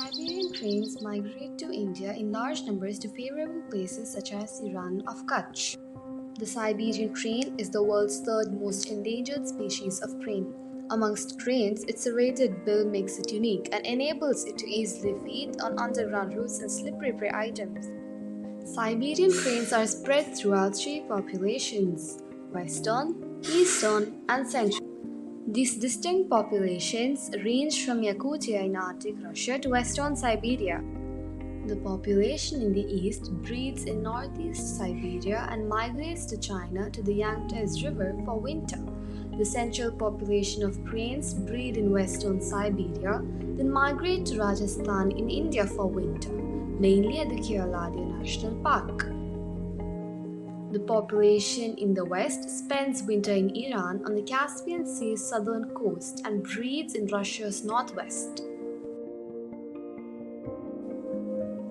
Siberian cranes migrate to India in large numbers to favorable places such as the Rann of Kutch. The Siberian crane is the world's third most endangered species of crane. Amongst cranes, its serrated bill makes it unique and enables it to easily feed on underground roots and slippery prey items. Siberian cranes are spread throughout three populations: Western, Eastern, and Central. These distinct populations range from Yakutia in Arctic Russia to Western Siberia. The population in the east breeds in northeast Siberia and migrates to China to the Yangtze River for winter. The central population of cranes breed in western Siberia, then migrate to Rajasthan in India for winter, mainly at the Kerala National Park. The population in the west spends winter in Iran on the Caspian Sea's southern coast and breeds in Russia's northwest.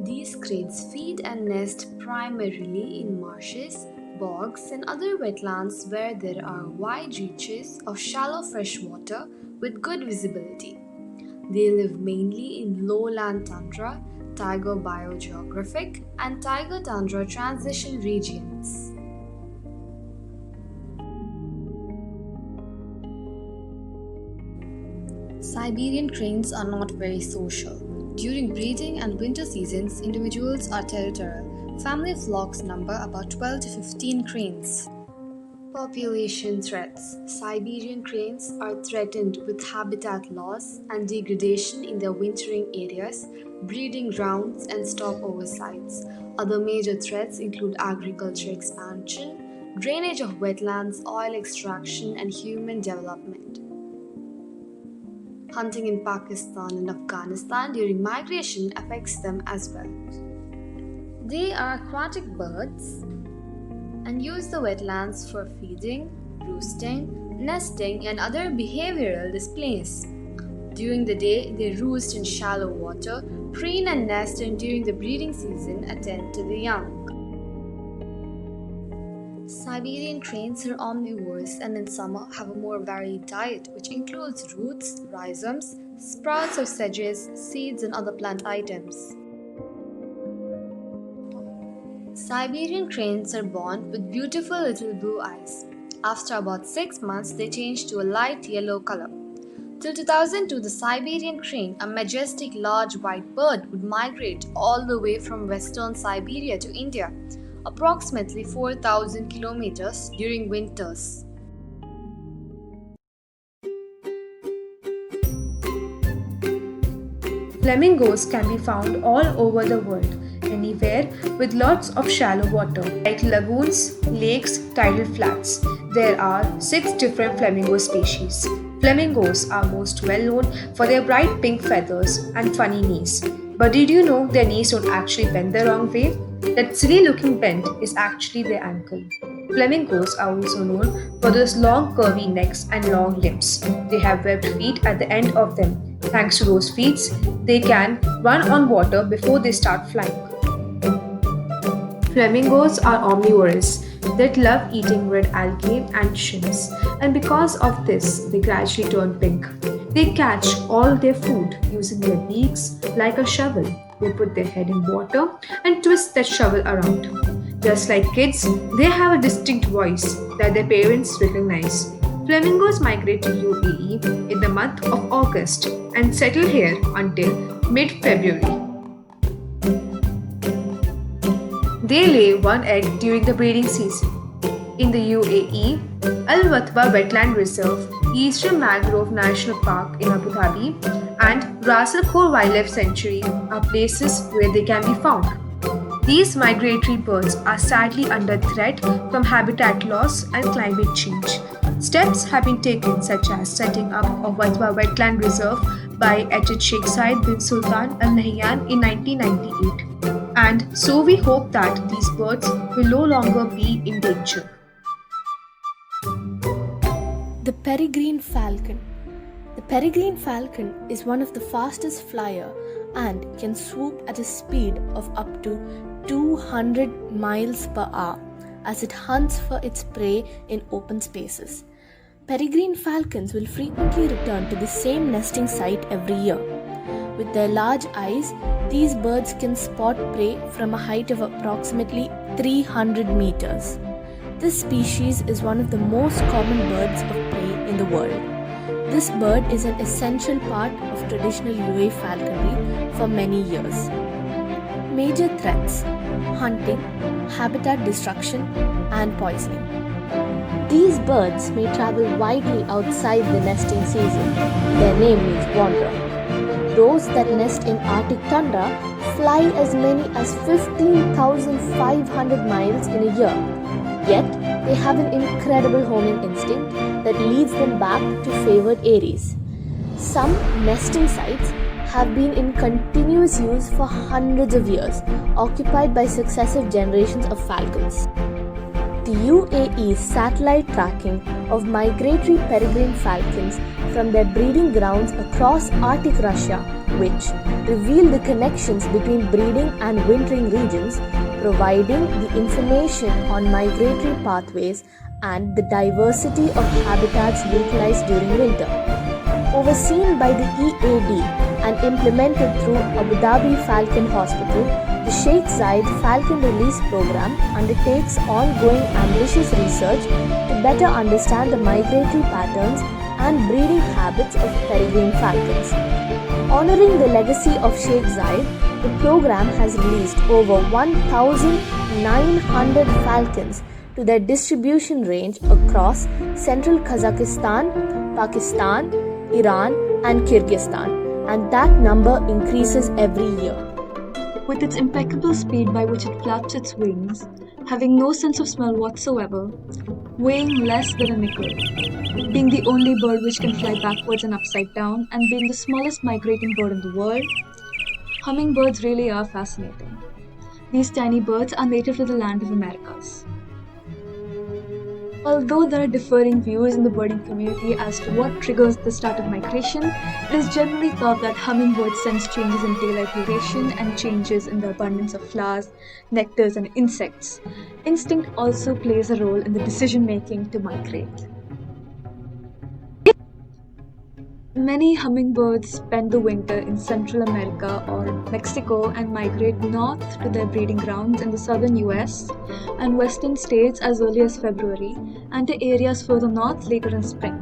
These cranes feed and nest primarily in marshes, bogs, and other wetlands where there are wide reaches of shallow fresh water with good visibility. They live mainly in lowland tundra, taiga biogeographic, and taiga tundra transition regions. Siberian cranes are not very social. During breeding and winter seasons, individuals are territorial. Family flocks number about 12 to 15 cranes. Population threats. Siberian cranes are threatened with habitat loss and degradation in their wintering areas, breeding grounds, and stopover sites. Other major threats include agriculture expansion, drainage of wetlands, oil extraction, and human development. Hunting in Pakistan and Afghanistan during migration affects them as well. They are aquatic birds and use the wetlands for feeding, roosting, nesting, and other behavioral displays. During the day, they roost in shallow water, preen and nest, and during the breeding season, attend to the young. Siberian cranes are omnivores and in summer have a more varied diet which includes roots, rhizomes, sprouts or sedges, seeds and other plant items. Siberian cranes are born with beautiful little blue eyes. After about 6 months, they change to a light yellow color. Till 2002, the Siberian crane, a majestic large white bird, would migrate all the way from western Siberia to India, approximately 4,000 kilometers during winters. Flamingos can be found all over the world, anywhere with lots of shallow water, like lagoons, lakes, tidal flats. There are 6 different flamingo species. Flamingos are most well known for their bright pink feathers and funny knees. But did you know their knees don't actually bend the wrong way? That silly looking bend is actually their ankle. Flamingos are also known for those long curvy necks and long limbs. They have webbed feet at the end of them. Thanks to those feet, they can run on water before they start flying. Flamingos are omnivorous that love eating red algae and shrimps, and because of this, they gradually turn pink. They catch all their food using their beaks like a shovel. They put their head in water and twist that shovel around. Just like kids, they have a distinct voice that their parents recognize. Flamingos migrate to UAE in the month of August and settle here until mid-February. They lay one egg during the breeding season. In the UAE, Al Watba Wetland Reserve, Eastern Mangrove National Park in Abu Dhabi, and Ras Al Khor Wildlife Sanctuary are places where they can be found. These migratory birds are sadly under threat from habitat loss and climate change. Steps have been taken such as setting up a Watba Wetland Reserve by Ajit Sheikh Said bin Sultan Al Nahyan in 1998. And so we hope that these birds will no longer be in danger. The peregrine falcon. The peregrine falcon is one of the fastest flyer and can swoop at a speed of up to 200 miles per hour as it hunts for its prey in open spaces. Peregrine falcons will frequently return to the same nesting site every year. With their large eyes, these birds can spot prey from a height of approximately 300 meters. This species is one of the most common birds of prey in the world. This bird is an essential part of traditional UAE falconry for many years. Major threats: hunting, habitat destruction, and poisoning. These birds may travel widely outside the nesting season. Their name means wanderer. Those that nest in Arctic tundra fly as many as 15,500 miles in a year. Yet, they have an incredible homing instinct that leads them back to favored areas. Some nesting sites have been in continuous use for hundreds of years, occupied by successive generations of falcons. The UAE's satellite tracking of migratory peregrine falcons from their breeding grounds across Arctic Russia, which reveal the connections between breeding and wintering regions, providing the information on migratory pathways and the diversity of habitats utilized during winter. Overseen by the EAD and implemented through Abu Dhabi Falcon Hospital, the Sheikh Zayed Falcon Release Program undertakes ongoing ambitious research to better understand the migratory patterns and breeding habits of peregrine falcons. Honoring the legacy of Sheikh Zayed, the program has released over 1,900 falcons to their distribution range across central Kazakhstan, Pakistan, Iran, and Kyrgyzstan, and that number increases every year. With its impeccable speed by which it flaps its wings, having no sense of smell whatsoever, weighing less than a nickel, being the only bird which can fly backwards and upside down, and being the smallest migrating bird in the world, hummingbirds really are fascinating. These tiny birds are native to the land of Americas. Although there are differing views in the birding community as to what triggers the start of migration, it is generally thought that hummingbirds sense changes in daylight duration and changes in the abundance of flowers, nectars, and insects. Instinct also plays a role in the decision making to migrate. Many hummingbirds spend the winter in Central America or Mexico and migrate north to their breeding grounds in the southern US and western states as early as February, and to areas further north later in spring.